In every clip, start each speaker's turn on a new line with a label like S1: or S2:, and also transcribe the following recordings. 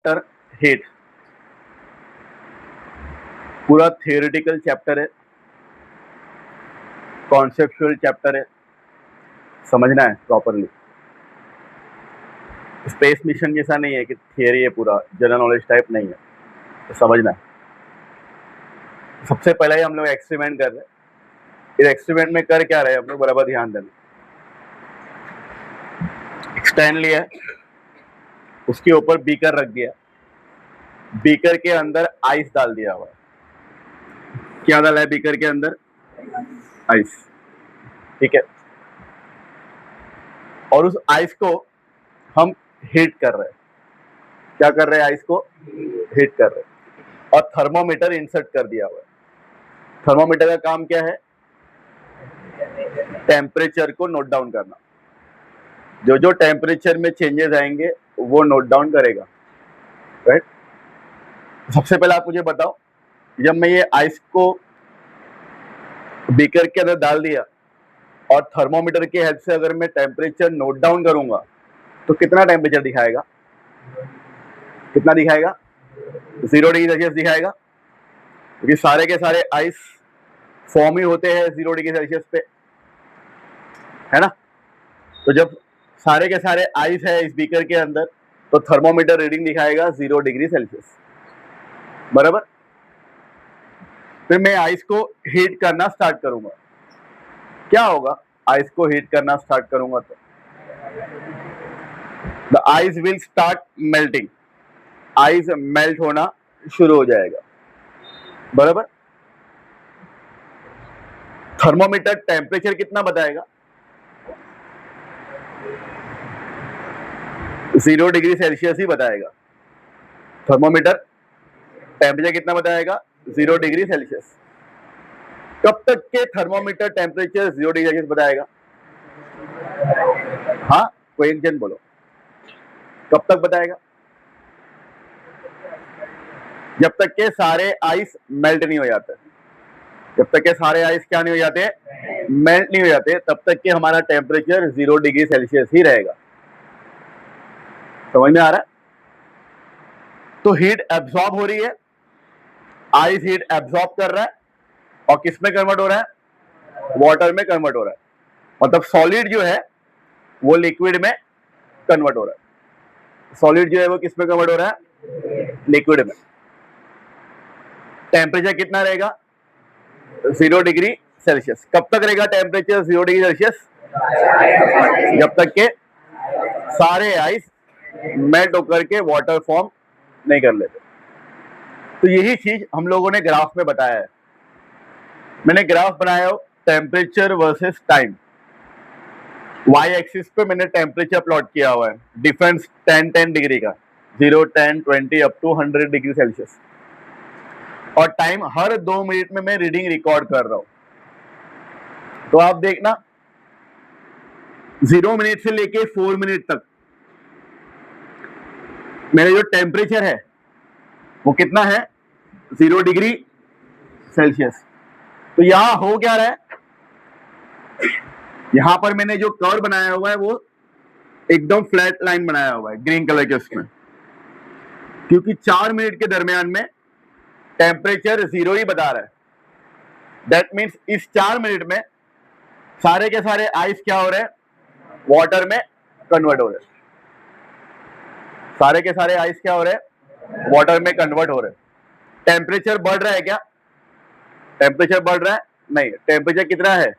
S1: Chapter heat पूरा theoretical chapter है, conceptual chapter है, समझना है प्रॉपरली। स्पेस मिशन जैसा नहीं है कि थियरी है, पूरा जनरल नॉलेज टाइप नहीं है, तो समझना है। सबसे पहले ही हम लोग एक्सपेरिमेंट कर रहे हैं। इस एक्सपेरिमेंट में कर क्या रहे हैं हम लोग, बराबर ध्यान देना। स्टैंड लिया, उसके ऊपर बीकर रख दिया, बीकर के अंदर आइस डाल दिया हुआ। क्या डाला है बीकर के अंदर? आइस, ठीक है। और उस आइस को हम हीट कर रहे हैं। क्या कर रहे हैं? आइस को हीट कर रहे हैं। और थर्मोमीटर इंसर्ट कर दिया हुआ है। थर्मोमीटर का काम क्या है? टेम्परेचर को नोट डाउन करना। जो जो टेम्परेचर में चेंजेस आएंगे वो नोट डाउन करेगा, राइट। सबसे पहले आप मुझे बताओ, जब मैं ये आइस को बीकर के अंदर डाल दिया और थर्मोमीटर की हेल्प से अगर मैं टेम्परेचर नोट डाउन करूंगा तो कितना टेम्परेचर दिखाएगा? कितना दिखाएगा? 0 डिग्री सेल्सियस दिखाएगा, क्योंकि सारे के सारे आइस फॉर्म ही होते हैं 0 डिग्री सेल्सियस पे, है ना। तो जब सारे के सारे आइस है इस बीकर के अंदर तो थर्मोमीटर रीडिंग दिखाएगा 0 डिग्री सेल्सियस, बराबर। फिर मैं आइस को हीट करना स्टार्ट करूंगा। क्या होगा? आइस को हीट करना स्टार्ट करूंगा तो the ice will start melting. Ice melt होना शुरू हो जाएगा, बराबर। थर्मोमीटर टेम्परेचर कितना बताएगा? 0 डिग्री सेल्सियस ही बताएगा। थर्मोमीटर टेम्परेचर कितना बताएगा? 0 डिग्री सेल्सियस। कब तक के थर्मोमीटर टेम्परेचर 0 डिग्री सेल्सियस बताएगा? हाँ, कोई एक जन बोलो, कब तक बताएगा? जब तक के सारे आइस मेल्ट नहीं हो जाते। जब तक के सारे आइस क्या नहीं हो जाते? मेल्ट नहीं हो जाते, तब तक के हमारा टेम्परेचर 0 डिग्री सेल्सियस ही रहेगा। समझ में आ रहा है? तो हीट एब्सॉर्ब हो रही है, आइस हीट एब्सॉर्ब कर रहा है और किस में कन्वर्ट हो रहा है? वाटर में कन्वर्ट हो रहा है। मतलब सॉलिड जो है वो लिक्विड में कन्वर्ट हो रहा है। सॉलिड जो है वो किस में कन्वर्ट हो रहा है? लिक्विड में। टेम्परेचर कितना रहेगा? 0 डिग्री सेल्सियस। कब तक रहेगा टेम्परेचर 0 डिग्री सेल्सियस? जब तक के सारे आइस मेल्ट होकर के वाटर फॉर्म नहीं कर लेते। तो यही चीज हम लोगों ने ग्राफ में बताया है। मैंने ग्राफ बनाया हो temperature versus time. Y axis पे मैंने टेम्परेचर प्लॉट किया हुआ है, डिफरेंस 10 डिग्री का, 0, 10, 20 अप टू 100 डिग्री सेल्सियस। और टाइम हर 2 मिनट में मैं रीडिंग रिकॉर्ड कर रहा हूं। तो आप देखना 0 मिनट से लेके 4 मिनट तक मेरा जो टेम्परेचर है वो कितना है? 0 डिग्री सेल्सियस। तो यहां हो क्या रहा है? यहां पर मैंने जो कर्व बनाया हुआ है वो एकदम फ्लैट लाइन बनाया हुआ है ग्रीन कलर के उसमें, क्योंकि 4 मिनट के दरमियान में टेम्परेचर 0 ही बता रहा है। दैट मीन्स इस 4 मिनट में सारे के सारे आइस क्या हो रहे हैं? वाटर में कन्वर्ट हो रहे हैं। सारे के सारे आइस क्या हो रहे हैं? वाटर में कन्वर्ट हो रहे हैं। टेम्परेचर बढ़ रहा है क्या? टेम्परेचर बढ़ रहा है? नहीं। टेम्परेचर कितना है?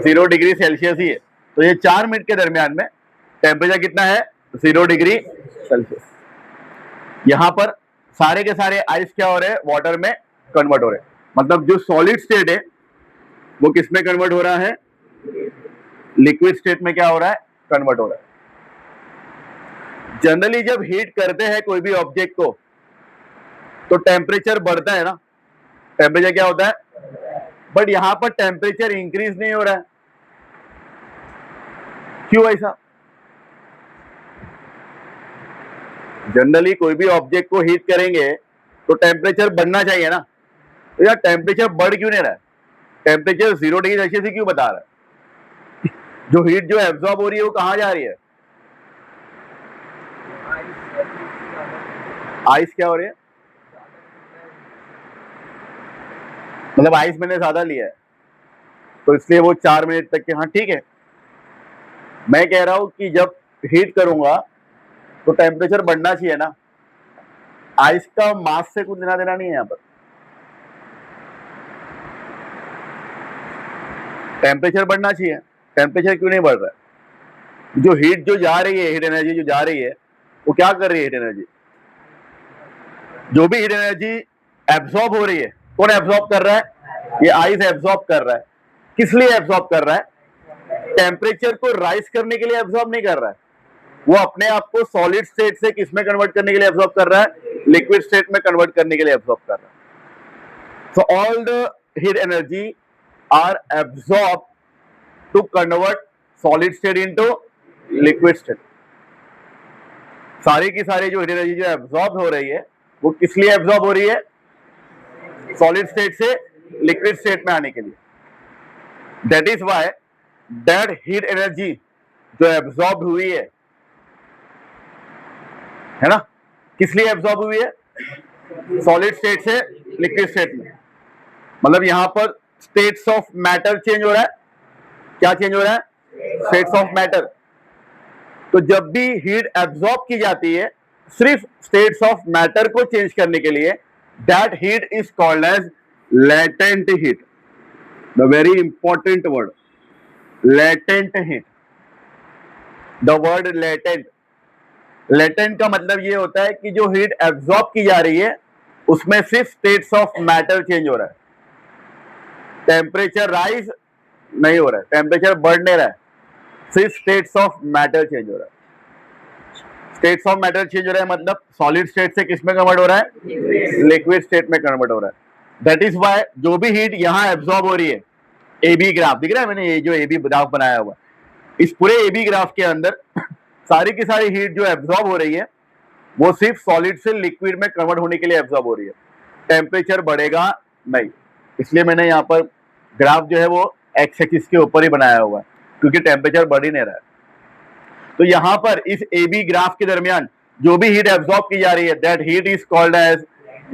S1: 0 डिग्री सेल्सियस ही है। तो ये 4 मिनट के दरमियान में टेम्परेचर कितना है? 0 डिग्री सेल्सियस। यहां पर सारे के सारे आइस क्या हो रहे हैं? वाटर में कन्वर्ट हो रहे हैं। मतलब जो सॉलिड स्टेट है वो किस में कन्वर्ट हो रहा है? लिक्विड स्टेट में क्या हो रहा है? कन्वर्ट हो रहा है। जनरली जब हीट करते हैं कोई भी ऑब्जेक्ट को तो टेम्परेचर बढ़ता है ना। टेम्परेचर क्या होता है? बट यहां पर टेम्परेचर इंक्रीज नहीं हो रहा है। क्यों ऐसा? जनरली कोई भी ऑब्जेक्ट को हीट करेंगे तो टेम्परेचर बढ़ना चाहिए ना। तो यार टेम्परेचर बढ़ क्यों नहीं रहा है? टेम्परेचर 0 डिग्री सेल्सियस ही क्यों बता रहा है? जो हीट जो एब्जॉर्ब हो रही है वो कहां जा रही है? आइस क्या हो रही है, मतलब आइस मैंने ज्यादा लिया है तो इसलिए वो 4 मिनट तक के, हाँ ठीक है। मैं कह रहा हूं कि जब हीट करूंगा तो टेम्परेचर बढ़ना चाहिए ना, आइस का मास से कुछ लेना देना नहीं है यहाँ पर। टेम्परेचर बढ़ना चाहिए, टेम्परेचर क्यों नहीं बढ़ रहा है? जो हीट जो जा रही है, हीट एनर्जी जो जा रही है, वो क्या कर रही है? हीट एनर्जी, जो भी हीट एनर्जी एब्सॉर्ब हो रही है, कौन एब्सॉर्ब कर रहा है? ये आइस एब्सॉर्ब कर रहा है। किस लिए एब्सॉर्ब कर रहा है? टेम्परेचर को राइज करने के लिए एब्सॉर्ब नहीं कर रहा है, वो अपने आप को सॉलिड स्टेट से किस में कन्वर्ट करने के लिए एब्सॉर्ब कर रहा है? लिक्विड स्टेट में कन्वर्ट करने के लिए एब्सॉर्ब कर रहा है। So all the heat energy are absorb to convert solid state into liquid state. सारी की सारी जो हीट एनर्जी जो एब्सॉर्ब हो रही है वो किस लिए एब्सॉर्ब हो रही है? सॉलिड स्टेट से लिक्विड स्टेट में आने के लिए। That is why that heat energy जो एब्सॉर्ब हुई है ना, किस लिए एब्सॉर्ब हुई है? सॉलिड स्टेट से लिक्विड स्टेट में। मतलब यहां पर स्टेट्स ऑफ मैटर चेंज हो रहा है। क्या चेंज हो रहा है? States of matter. तो जब भी हीट एब्सॉर्ब की जाती है सिर्फ स्टेट्स ऑफ मैटर को चेंज करने के लिए, that heat is called as latent heat. The very important word, latent heat. The word latent, latent का मतलब ये होता है कि जो हीट एब्सॉर्ब की जा रही है उसमें सिर्फ स्टेट्स ऑफ मैटर चेंज हो रहा है, टेम्परेचर राइज नहीं हो रहा है, टेम्परेचर बढ़ नहीं रहा है, सिर्फ स्टेट्स ऑफ मैटर चेंज हो रहा है। स्टेट्स ऑफ मैटर चेंज हो रहा है मतलब सॉलिड स्टेट से किस में कन्वर्ट हो रहा है? लिक्विड स्टेट में कन्वर्ट हो रहा है। दैट इज वाई जो भी हीट यहां एब्सॉर्ब हो रही है, ए बी ग्राफ दिख रहा है मैंने, ये जो ए बी ग्राफ बनाया हुआ, इस पूरे ए बी ग्राफ के अंदर सारी की सारी हीट जो एब्सॉर्ब हो रही है वो सिर्फ सॉलिड से लिक्विड में कन्वर्ट होने के लिए एब्सॉर्ब हो रही है, टेम्परेचर बढ़ेगा नहीं। इसलिए मैंने यहाँ पर ग्राफ जो है वो एक्स एक्सिस के ऊपर ही बनाया हुआ है क्योंकि टेम्परेचर बढ़ ही नहीं रहा है। तो यहां पर इस ए बी ग्राफ के दरमियान जो भी हीट एब्सॉर्ब की जा रही है that heat is called as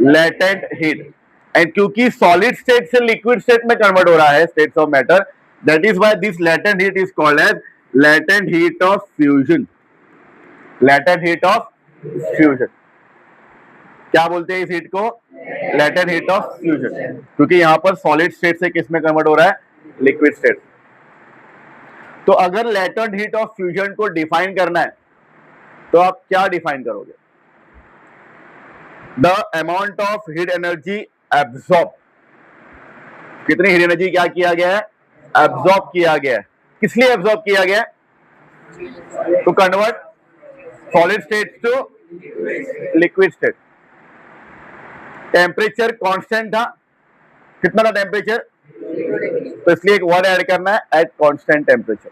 S1: latent heat. And क्योंकि सॉलिड स्टेट से लिक्विड स्टेट में कन्वर्ट हो रहा है states of matter, that is why this latent heat is called as latent heat of fusion. Latent heat of fusion, क्या बोलते हैं इस हीट को? लेटेंट हीट ऑफ फ्यूजन, क्योंकि यहां पर सॉलिड स्टेट से किस में कन्वर्ट हो रहा है? Liquid state. तो अगर लेटेंट हीट ऑफ फ्यूजन को डिफाइन करना है तो आप क्या डिफाइन करोगे? The amount of heat energy absorb, कितनी हीट एनर्जी क्या किया गया है? एब्सॉर्ब किया गया है। किस लिए एब्सॉर्ब किया गया है? To convert solid state to liquid state. Temperature constant था, कितना था टेम्परेचर? तो इसलिए एक वर्ड ऐड करना है, एट कांस्टेंट टेम्परेचर।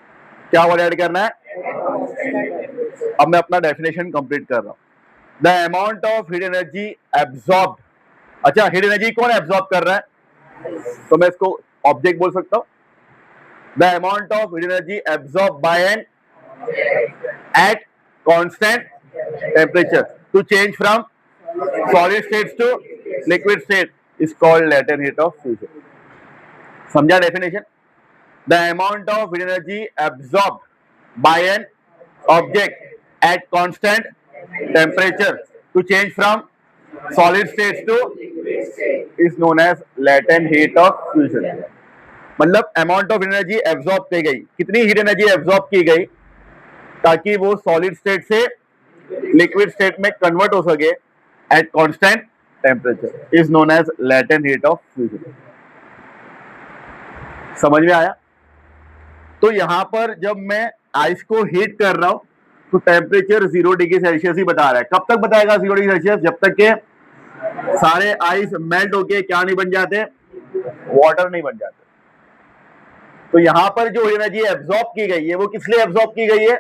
S1: क्या वर्ड ऐड करना है? अब मैं अपना डेफिनेशन कंप्लीट कर रहा हूं। The amount of heat energy absorb. अच्छा, हीट एनर्जी कौन एब्सॉर्ब कर रहा है? तो मैं इसको ऑब्जेक्ट बोल सकता हूं। The amount of heat energy absorb by an at constant temperature to change from solid state to liquid state is called latent heat of fusion. समझा definition? The amount of heat energy absorb by an object at constant temperature to change from solid state to is known as latent heat of fusion. मतलब amount of energy absorb की गई, कितनी heat energy absorb की गई ताकि वो solid state से liquid state में कन्वर्ट हो सके at constant temperature is known as latent heat of fusion. समझ में आया? तो यहां पर जब मैं आइस को हीट कर रहा हूं तो टेम्परेचर 0 डिग्री सेल्सियस ही बता रहा है। कब तक बताएगा 0 डिग्री सेल्सियस? जब तक के सारे आइस मेल्ट होके क्या नहीं बन जाते? वाटर नहीं बन जाते। तो यहां पर जो एनर्जी एब्सॉर्ब की गई है वो किस लिए एब्सॉर्ब की गई है?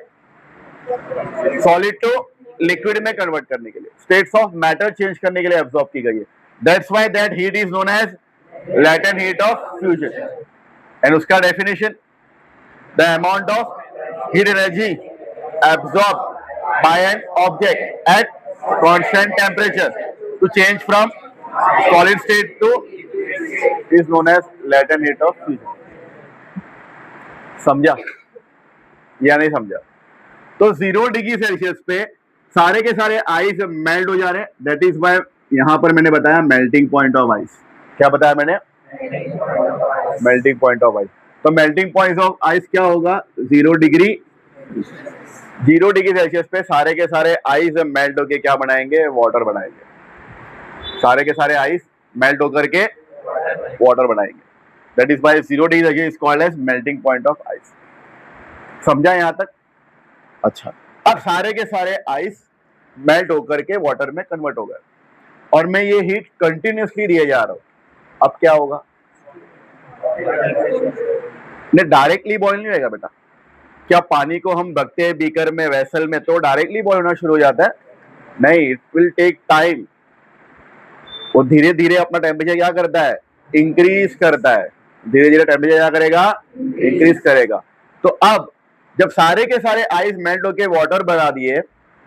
S1: सॉलिड टू लिक्विड में कन्वर्ट करने के लिए, स्टेट्स ऑफ मैटर चेंज करने के लिए एब्सॉर्ब की गई है। That's why that heat is known as latent heat of fusion. And उसका definition, the amount of heat energy absorb by an object at constant temperature to change from solid state to is known as latent heat of fusion. समझा या नहीं समझा? तो 0 degree Celsius पे सारे के सारे आइस मेल्ट हो जा रहे हैं, दैट इज वाई यहां पर मैंने बताया मेल्टिंग पॉइंट ऑफ आइस. क्या बताया मैंने? Melting point of ice. तो मेल्टिंग पॉइंट ऑफ आइस क्या होगा? 0 डिग्री सेल्सियस पे सारे के सारे आइस मेल्ट होकर क्या बनाएंगे? वाटर बनाएंगे. सारे के सारे आइस मेल्ट होकर के वाटर बनाएंगे. That is why 0 degree Celsius is called as melting point of ice. समझा यहां तक? अच्छा, अब सारे के सारे आइस मेल्ट होकर के वाटर में कन्वर्ट हो गए और मैं ये हीट कंटिन्यूसली दिए जा रहा हूं. अब क्या होगा? नहीं, डायरेक्टली बॉयल नहीं रहेगा बेटा. क्या पानी को हम रखते हैं बीकर में, वेसल में, तो डायरेक्टली बॉयल होना शुरू हो जाता है? नहीं, इट विल टेक टाइम. वो धीरे धीरे अपना टेम्परेचर क्या करता है? इंक्रीज करता है. धीरे धीरे टेम्परेचर क्या करेगा? इंक्रीज करेगा. तो अब जब सारे के सारे आइस मेल्ट होके वाटर बना दिए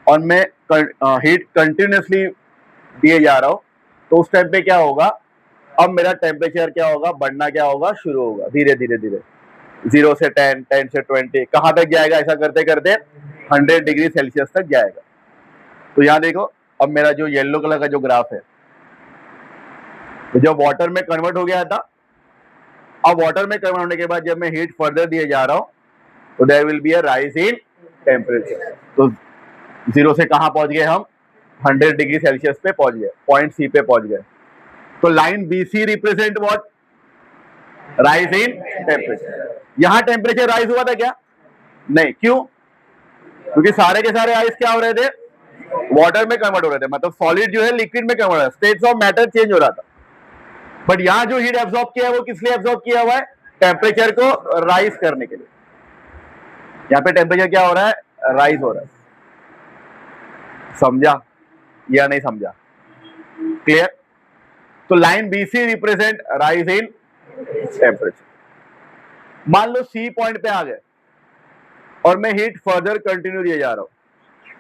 S1: और मैं हीट कंटिन्यूसली दिए जा रहा हूं, तो उस टाइम पे क्या होगा? अब मेरा टेम्परेचर क्या होगा? बढ़ना क्या होगा? शुरू होगा धीरे धीरे धीरे. 0 से 10, 10 से 20, कहां तक जाएगा? ऐसा करते करते 100 डिग्री सेल्सियस तक जाएगा. तो यहां देखो, अब मेरा जो येलो कलर का जो ग्राफ है, तो जब वाटर में कन्वर्ट हो गया था, अब वाटर में कन्वर्ट होने के बाद जब मैं हीट फर्दर दिए जा रहा हूं, तो there will be a rise in temperature. तो 0 से कहां पहुंच गए हम? 100 डिग्री सेल्सियस पे पहुंच गए, पॉइंट सी पे पहुंच गए. तो line BC represent what? Rise in temperature. यहां टेम्परेचर राइज हुआ था क्या? नहीं. क्यों? क्योंकि सारे के सारे आइस क्या हो रहे थे? वाटर में कन्वर्ट हो रहे थे. मतलब सॉलिड जो है लिक्विड में कन्वर्ट हो रहा है, स्टेट्स ऑफ मैटर चेंज हो रहा था. बट यहां जो हीट एब्सॉर्ब किया है वो किस लिए एब्सॉर्ब किया हुआ है? टेम्परेचर को राइज करने के लिए. यहां पे टेम्परेचर क्या हो रहा है? राइज हो रहा है. समझा या नहीं समझा? क्लियर? तो line BC represent rise in temperature. मान लो C पॉइंट पे आ गए और मैं हीट फर्दर कंटिन्यू दिए जा रहा हूं,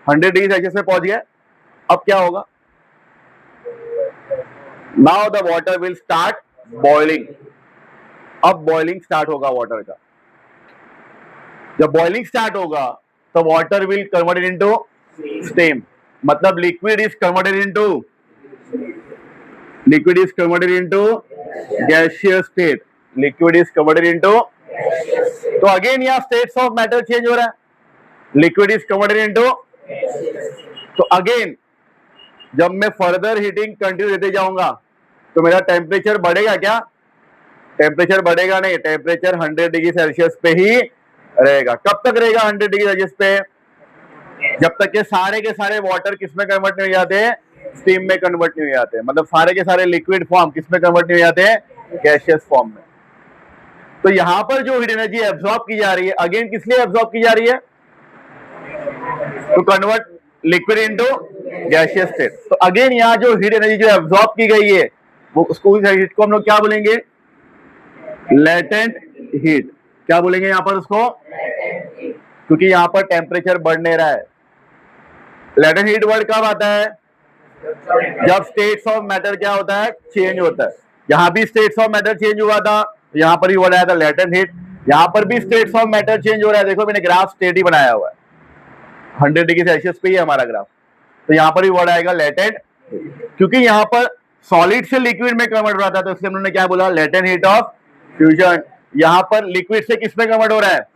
S1: 100 डिग्री सेल्सियस पे पहुंच गया. अब क्या होगा? Now the water will start boiling. अब बॉइलिंग स्टार्ट होगा वाटर का. जब बॉइलिंग स्टार्ट होगा तो water will converted into steam. मतलब liquid is converted into gaseous state. Liquid is converted into. तो अगेन यहां स्टेट्स ऑफ मैटर चेंज हो रहा है. Liquid is converted into. तो अगेन जब मैं फर्दर हीटिंग कंटिन्यू देते जाऊंगा तो मेरा टेम्परेचर बढ़ेगा क्या? टेम्परेचर बढ़ेगा नहीं. टेम्परेचर 100 डिग्री सेल्सियस पे ही रहेगा. कब तक रहेगा 100 डिग्री सेल्सियस पे? जब तक के सारे वाटर किस में कन्वर्ट नहीं हो जाते? स्टीम में कन्वर्ट नहीं हो जाते. मतलब सारे के सारे लिक्विड फॉर्म किस में कन्वर्ट नहीं हो जाते? गैसियस फॉर्म में. तो यहां पर जो हीट एनर्जी एब्सॉर्ब की जा रही है, अगेन किस लिए एब्सॉर्ब की जा रही है? To convert liquid into gaseous state. तो अगेन यहां जो हीट एनर्जी जो एब्सॉर्ब की गई है, वो उसको हीट को हम लोग क्या बोलेंगे? Latent heat. क्या बोलेंगे यहां पर उसको? क्योंकि यहां पर टेम्परेचर बढ़ नहीं रहा है. लेटेंट हीट वर्ड कब आता है? जब स्टेट्स ऑफ मैटर क्या होता है? चेंज होता है. यहां भी स्टेट्स ऑफ मैटर चेंज हुआ था, यहां पर भी वर्ड आया था लेटेंट हीट. यहां पर भी स्टेट्स ऑफ मैटर चेंज हो रहा है. देखो मैंने ग्राफ स्टेट ही बनाया हुआ है, 100 डिग्री सेल्सियस पे ही हमारा ग्राफ. तो यहां पर भी वर्ड आएगा लेटेंट, क्योंकि यहां पर सॉलिड से लिक्विड में कन्वर्ट हो रहा था, तो इसलिए उन्होंने क्या बोला? Latent heat of fusion. यहां पर लिक्विड से किस में कन्वर्ट हो रहा है?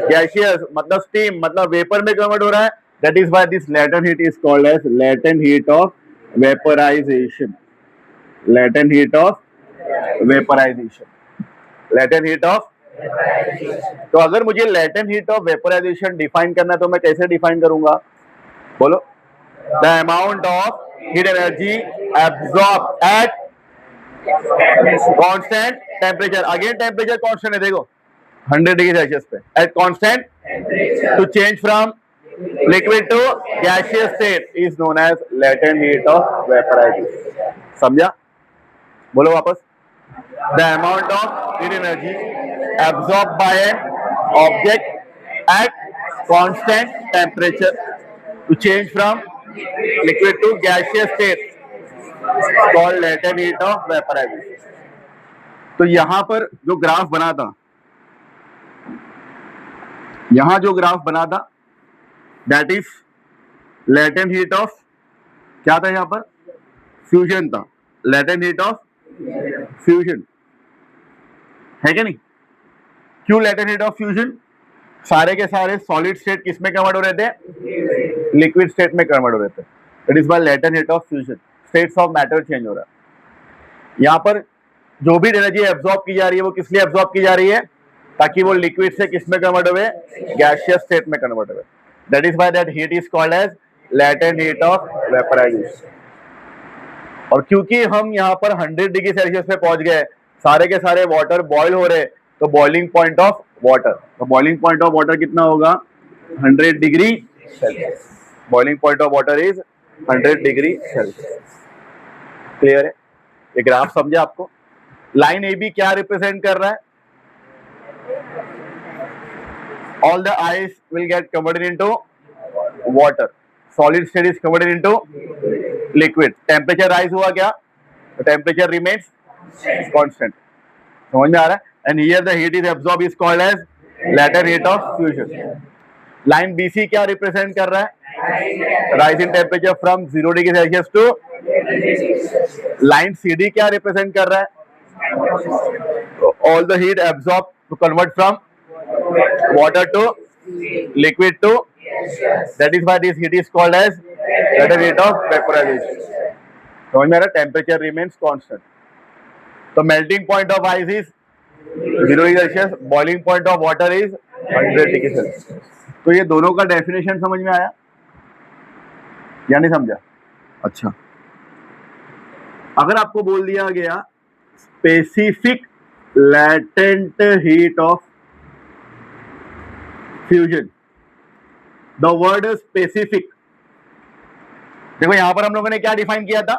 S1: गैसियस, मतलब स्टीम, मतलब वेपर में कन्वर्ट हो रहा है. That is why this latent heat is called as latent heat of vaporization. Latent heat of vaporization. Latent heat of. तो अगर मुझे latent heat of vaporization define करना है तो मैं कैसे डिफाइन करूंगा? बोलो. The amount of heat energy absorb at constant temperature. Again temperature constant है, देखो 100 डिग्री सेल्सियस पे at constant to change from liquid to gaseous state is known as latent heat of vaporization. समझा? बोलो वापस. The amount of heat energy absorbed by an object at constant temperature to change from liquid to gaseous state called latent heat of vaporization. तो यहां पर जो graph बना था, यहां जो ग्राफ बना था that is latent heat of, क्या था यहां पर, फ्यूजन था, latent heat of फ्यूजन है क्या नहीं? क्यों latent heat of फ्यूजन? सारे के सारे सॉलिड स्टेट किस में कन्वर्ट हो रहे थे? लिक्विड स्टेट में कन्वर्ट हो रहे थे. It is by latent heat of fusion. States of matter change हो रहा है. यहां पर जो भी एनर्जी एब्जॉर्ब की जा रही है वो किस लिए एब्जॉर्ब की जा रही है? ताकि वो लिक्विड से किस में कन्वर्ट हुए? गैसियस स्टेट में कन्वर्ट हुए. That is by that heat is called as latent heat of vaporization. और क्योंकि हम यहाँ पर 100 डिग्री सेल्सियस पे पहुंच गए, सारे के सारे वाटर बॉईल हो रहे, तो बॉइलिंग पॉइंट ऑफ वाटर, तो बॉइलिंग पॉइंट ऑफ वाटर कितना होगा? 100 degree Celsius. Boiling point of water is 100 degree Celsius. Clear है? ये ग्राफ समझे आपको? लाइन ए बी क्या रिप्रेजेंट कर रहा है? All the ice will get converted into water. Solid state is converted into liquid. Temperature rise हुआ क्या? तो टेम्परेचर रिमेन्स कांस्टेंट. समझ में आ रहा है? And here the heat is absorb is called as latent heat of fusion. Line BC क्या represent कर रहा है? Rise in temperature from 0 degree Celsius to. Line CD क्या रिप्रेजेंट कर रहा है? All the heat absorb to convert from water to liquid to. That is why this heat is called as latent heat of vaporization. समझ में आ रहा है? Temperature remains constant. तो melting point of ice is 0 degree Celsius, boiling point of water is 100 degree Celsius. तो ये दोनों का डेफिनेशन समझ में आया या नहीं समझा? अच्छा, अगर आपको बोल दिया गया specific latent heat of fusion, the word specific, देखो यहां पर हम लोगों ने क्या डिफाइन किया था?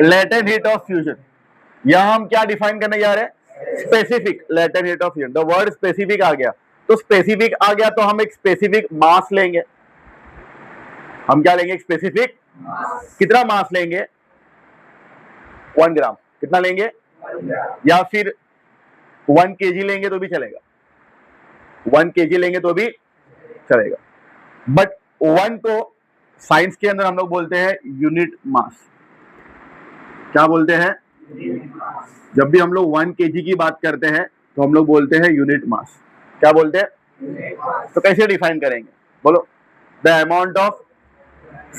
S1: Latent heat of fusion. यहां हम क्या डिफाइन करने जा रहे हैं? Specific latent heat of fusion. The word specific आ गया, तो स्पेसिफिक आ गया तो हम एक स्पेसिफिक मास लेंगे. हम क्या लेंगे? एक स्पेसिफिक. कितना मास लेंगे? 1 ग्राम. कितना लेंगे? या फिर 1 kg लेंगे तो भी चलेगा. 1 kg लेंगे तो भी चलेगा. बट 1 को साइंस के अंदर हम लोग बोलते हैं यूनिट मास. क्या बोलते हैं? जब भी हम लोग 1 kg की बात करते हैं तो हम लोग बोलते हैं यूनिट मास. क्या बोलते हैं? तो कैसे डिफाइन करेंगे? बोलो. The amount of,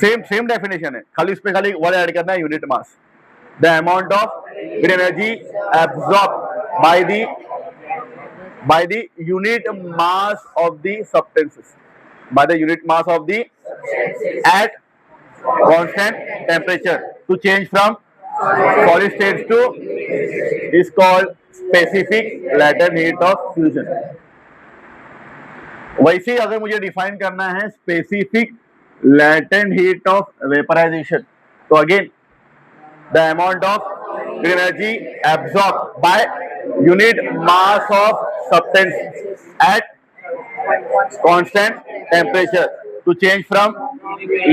S1: same definition है, खाली इसमें खाली वर्ड ऐड करना है, unit mass. The amount of energy absorb by the unit mass of the substances, by the unit mass of the at constant temperature to change from solid states to is called specific latent heat of fusion. वैसे ही अगर मुझे define करना है specific latent heat of vaporization, तो again the amount of energy absorbed by unit mass of substance at constant temperature to change from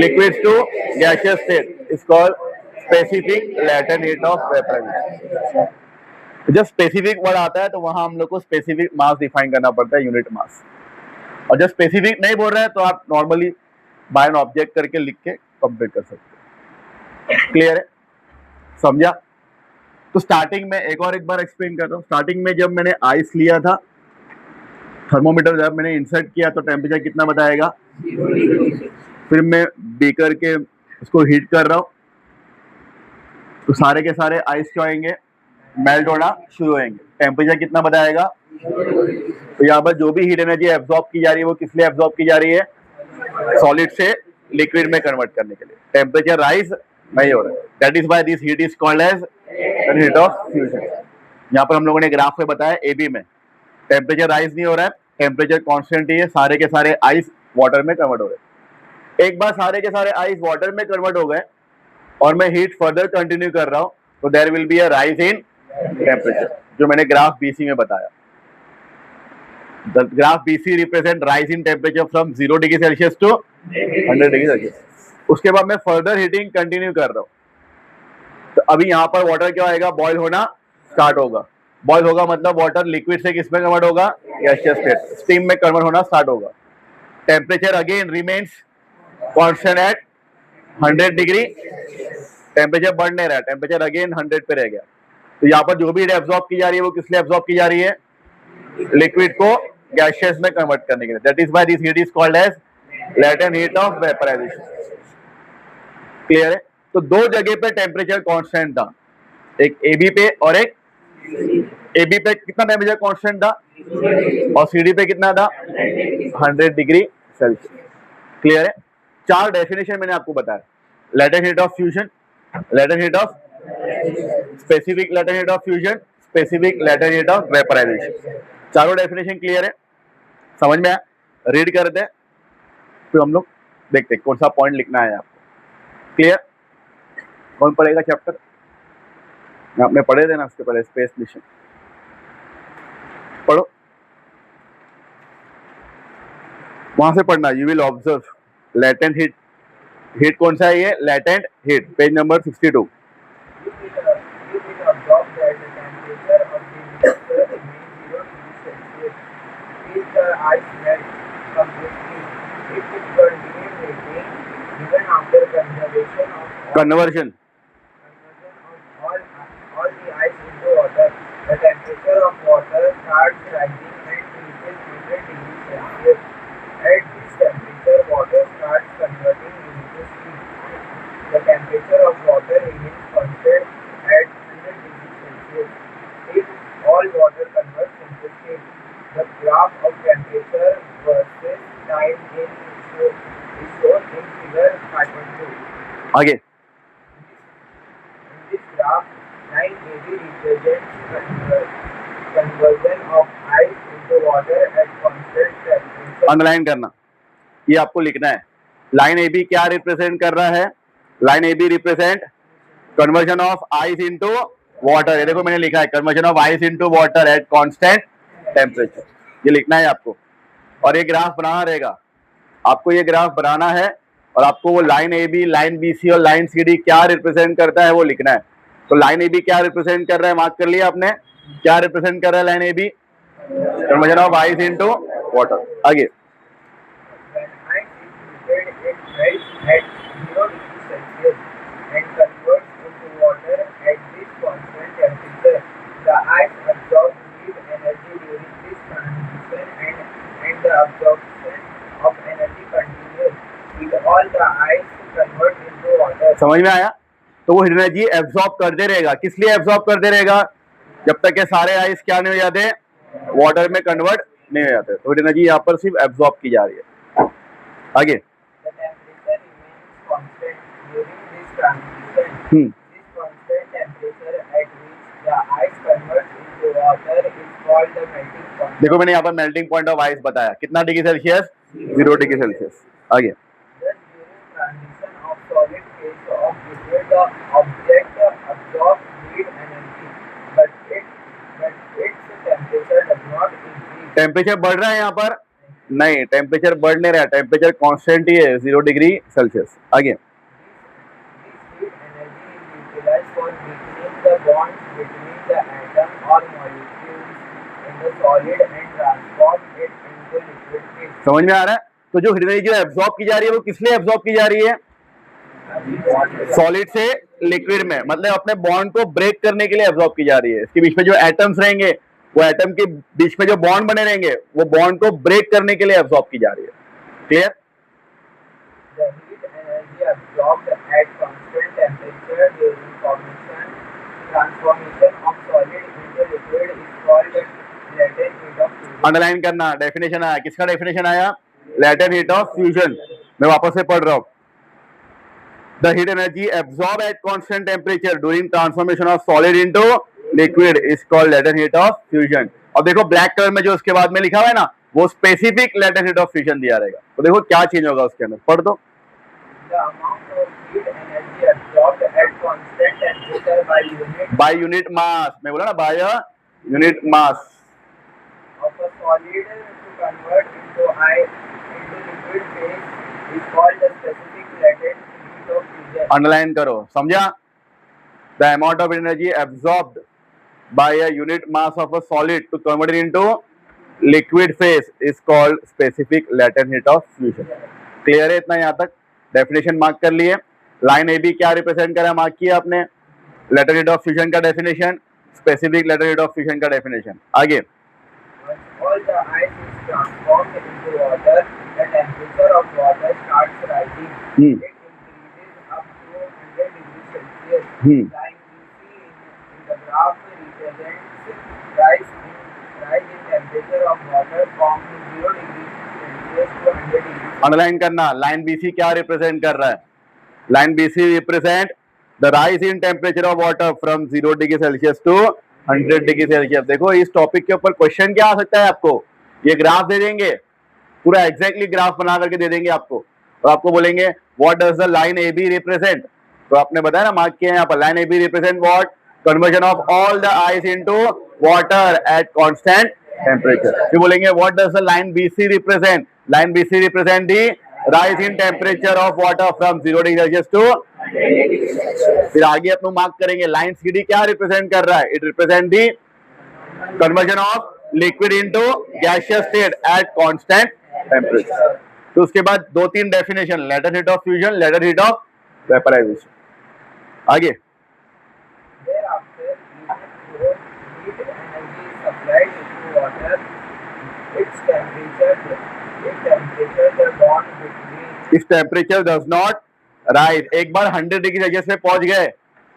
S1: liquids to gaseous state is called specific latent heat of vaporization. जब specific word आता है तो वहां हम लोग को specific mass define करना पड़ता है, यूनिट मास. और जब स्पेसिफिक नहीं बोल रहा है तो आप नॉर्मली बाय एन ऑब्जेक्ट करके लिख के कंप्लीट कर सकते हैं. क्लियर है? समझा? तो स्टार्टिंग में एक बार एक्सप्लेन कर रहा हूँ. स्टार्टिंग में जब मैंने आइस लिया था, थर्मोमीटर जब मैंने इंसर्ट किया तो टेम्परेचर कितना बताएगा? फिर मैं बीकर के उसको हीट कर रहा हूँ तो सारे के सारे आइस क्या होंगे? मेल्ट होना शुरू होंगे. टेम्परेचर कितना बताएगा? तो यहाँ पर जो भी हीट एनर्जी एब्जॉर्ब की जा रही है वो किस लिए एब्जॉर्ब की जा रही है? सॉलिड से लिक्विड में कन्वर्ट करने के लिए. टेम्परेचर राइज नहीं हो रहा है. That is why this heat is called as heat of fusion. यहाँ पर हम लोगों ने ग्राफ में बताया AB में टेम्परेचर राइज नहीं हो रहा है, टेम्परेचर कांस्टेंट ही है. सारे के सारे आइस वाटर में कन्वर्ट हो गए. एक बार सारे के सारे आइस वाटर में कन्वर्ट हो गए और मैं हीट फर्दर कंटिन्यू कर रहा हूं तो there will be a rise in temperature, जो मैंने ग्राफ BC में बताया. The graph BC represent rise in temperature from 0 degree Celsius to 100 degree Celsius. उसके बाद मैं फर्दर हीटिंग कंटिन्यू कर रहा हूँ, तो अभी यहाँ पर वाटर क्या होगा, बॉयल होना स्टार्ट होगा। बॉयल होगा मतलब वाटर लिक्विड से किस में कन्वर्ट होगा, गैसियस स्टेट, स्टीम में कन्वर्ट होना स्टार्ट होगा। Temperature again remains constant eight 100 degree, temperature बढ़ नहीं रहा है, टेम्परेचर अगेन 100 पे रह गया। तो यहाँ पर जो भी हीट एब्जॉर्ब की जा रही है वो किस लिए एब्जॉर्ब की जा रही है, लिक्विड को गैसियस में कन्वर्ट करने के लिए। That is why this heat is called as latent heat of vaporization. Clear है? तो दो जगह पे टेम्परेचर कांस्टेंट था, एक एबी पे और एक एबी पे कितना टेम्परेचर कांस्टेंट था और सीडी पे कितना था, 100 डिग्री सेल्सियस। क्लियर है? चार डेफिनेशन मैंने आपको बताया, latent heat of fusion, latent heat of specific, latent heat of fusion, specific latent heat of vaporization. चारों डेफिनेशन क्लियर है, समझ में आया? रीड करते हैं फिर हम लोग देखते हैं कौन सा पॉइंट लिखना है आपको। क्लियर? कौन पढ़ेगा चैप्टर? आपने पढ़े थे ना उसके पहले, स्पेस मिशन पढ़ो, वहां से पढ़ना। You will observe latent heat, heat कौन सा है ये, latent heat, page number 62। Conversion,
S2: all the ice into water, the temperature of water starts rising and reaches 100 degrees Celsius. At this temperature, water starts converting into steam. The temperature of water remains constant at 100 degrees Celsius. If all water converts into steam, the graph of temperature versus time is shown in figure 5.2.
S1: आगे
S2: In this graph, line AB represents conversion of ice into water at constant temperature.
S1: Underline करना, ये आपको लिखना है। Line A B क्या represent कर रहा है, line A B represent conversion of ice into water. ये देखो मैंने लिखा है conversion of ice into water at constant temperature, ये लिखना है आपको। और ये ग्राफ बनाना रहेगा आपको, ये ग्राफ बनाना है और आपको वो line A B, line B C और लाइन सी डी क्या रिप्रेजेंट करता है वो लिखना है। तो लाइन ए बी क्या रिप्रेजेंट कर रहा है, मार्क कर लिया आपने, क्या रिप्रेजेंट कर रहा है line A B, conversion of ice into water. आगे
S2: When ice is heated, it melts at 0 degrees Celsius and converts into water at this constant temperature. The ice absorbs heat energy during this transition and the absorption of energy continues with all the ice converts into water.
S1: समझ में आया? तो वो heat energy absorb करते रहेगा, किस लिए absorb करते रहेगा, जब तक के सारे आइस क्या नहीं हो जाते, वाटर में कन्वर्ट नहीं हो जाते। तो हीट एनर्जी यहाँ पर सिर्फ एब्जॉर्ब की जा रही है। आगे
S2: The temperature remains constant during this transition. This constant temperature at which the ice converts into water is called the melting point.
S1: देखो मैंने यहाँ पर मेल्टिंग पॉइंट ऑफ आइस बताया, कितना डिग्री सेल्सियस, 0 डिग्री सेल्सियस। आगे
S2: Thus, during transition of solid phase of liquid, the object absorbs heat energy, but its temperature does not increase.
S1: Temperature बढ़ रहा है यहाँ पर, नहीं टेम्परेचर बढ़ नहीं रहा है, टेम्परेचर कांस्टेंट ही है 0 डिग्री सेल्सियस। आगे
S2: This heat energy is utilized for weakening the bonds between the atom or molecules in the solid and transform it into liquid phase.
S1: समझ में आ रहा है? तो जो हीट एनर्जी जो एब्जॉर्ब की जा रही है वो किस लिए एब्जॉर्ब की जा रही है, सॉलिड से लिक्विड में, मतलब अपने बॉन्ड को ब्रेक करने के लिए एब्जॉर्ब की जा रही है। इसके बीच में जो एटम्स रहेंगे, वो एटम के बीच में जो बॉन्ड बने रहेंगे, वो बॉन्ड को ब्रेक करने के लिए एब्जॉर्ब की जा रही है। Clear?
S2: The heat energy absorbed at constant temperature during transformation of solid into liquid is called latent heat of fusion.
S1: Underline करना, डेफिनेशन आया, किसका डेफिनेशन आया, लेटेंट हीट ऑफ फ्यूजन। मैं वापस से पढ़ रहा हूं, the heat energy absorb eight constant temperature during transformation of solid into liquid is called latent heat of fusion. और देखो ब्लैक कलर में जो उसके बाद में लिखा हुआ है ना, वो specific latent heat of fusion दिया रहेगा। तो देखो क्या चेंज होगा उसके अंदर, पढ़ दो।
S2: The amount of heat energy absorbed at constant temperature
S1: by unit mass, मैं बोला ना by unit mass
S2: of a solid to convert into liquid phase is called the specific latent
S1: underline करो, समझा? The amount of energy absorbed by a unit mass of a solid to convert it into liquid phase is called specific latent heat of fusion. Clear है इतना यहाँ तक? Definition mark कर लिए। Line A B क्या represent करा, mark किया आपने। लेटेंट हीट ऑफ फ्यूजन का definition, specific latent heat of fusion का डेफिनेशन। आगे
S2: Once all the ice is transformed into water, the temperature of water starts rising. It increases up to 100 degrees Celsius. Line we see in the graph represents rise in temperature of water from 0 degrees Celsius to 100 degrees.
S1: Underline करना, line BC क्या represent कर रहा है? Line BC represent the rise in temperature of water from 0 degree Celsius to 100 degree Celsius. देखो इस topic के ऊपर question क्या आ सकता है आपको, ये ग्राफ दे देंगे, पूरा एग्जैक्टली ग्राफ बना करके दे देंगे आपको, और आपको बोलेंगे what does the line A B represent. तो आपने बताया ना, मार्क किया यहाँ पर, line A B represent what, conversion of all the ice into water at constant temperature. फिर बोलेंगे what does the line BC represent, line BC represent the rise in temperature of water from 0 degree Celsius to. फिर आगे अपने mark करेंगे line C D क्या represent कर रहा है, it represent the conversion of liquid into gaseous state at constant temperature. तो उसके बाद 2-3 definition, latent heat of fusion, latent heat of vaporization. आगे
S2: Thereafter, even though heat energy is supplied into water, its temperature, the bond between
S1: if temperature does not rise, एक बार 100 degree Celsius पे पहुंच गए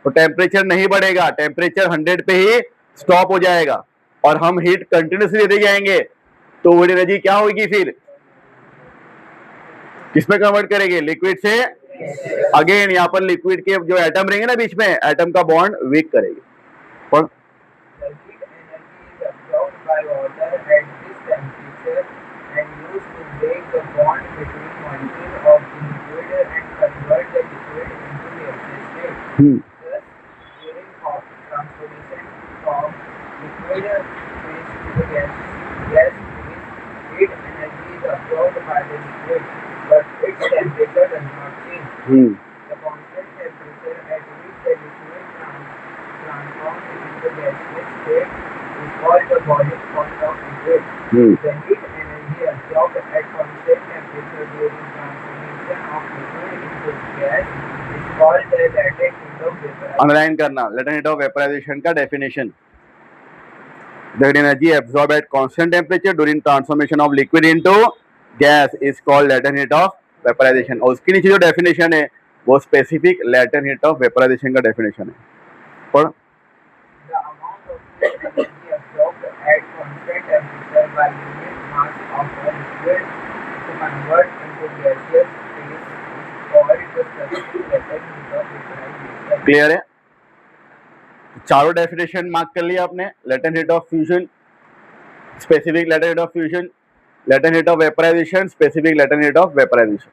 S1: तो temperature नहीं बढ़ेगा, temperature 100 पे ही stop हो जाएगा और हम हीट कंटिन्यूसली देते जाएंगे, तो वो एनर्जी क्या होगी, फिर किसमें कन्वर्ट करेंगे, लिक्विड से। अगेन यहाँ पर लिक्विड के जो एटम रहेंगे ना बीच में, एटम का बॉन्ड वीक करेंगे। पर
S2: the heat energy is absorbed by water at this temperature and used to break the bond between molecules of the liquid and convert the liquid into gaseous state. Thus, during transformation from liquid phase to the gas phase, heat energy is absorbed by the liquid, but its temperature does not change. The constant temperature at which the liquid transforms into gaseous state is called the boiling point of liquid. The heat energy absorbed at constant temperature during transformation of liquid into gas is called the latent heat of vaporization.
S1: Underline करना, latent heat of vaporisation का definition, the energy absorbed at constant temperature during transformation of liquid into gas is called latent heat of vaporization। और उसके नीचे जो definition है वो specific latent heat of vaporization का definition है। पर
S2: The amount of heat energy absorbed at constant temperature by unit mass of a liquid to convert into gaseous phase is called the specific latent heat of vaporization.
S1: Clear है? चारों definition mark कर लिया आपने, latent heat of fusion, specific latent heat of fusion, latent heat of vaporization, specific latent heat of vaporisation.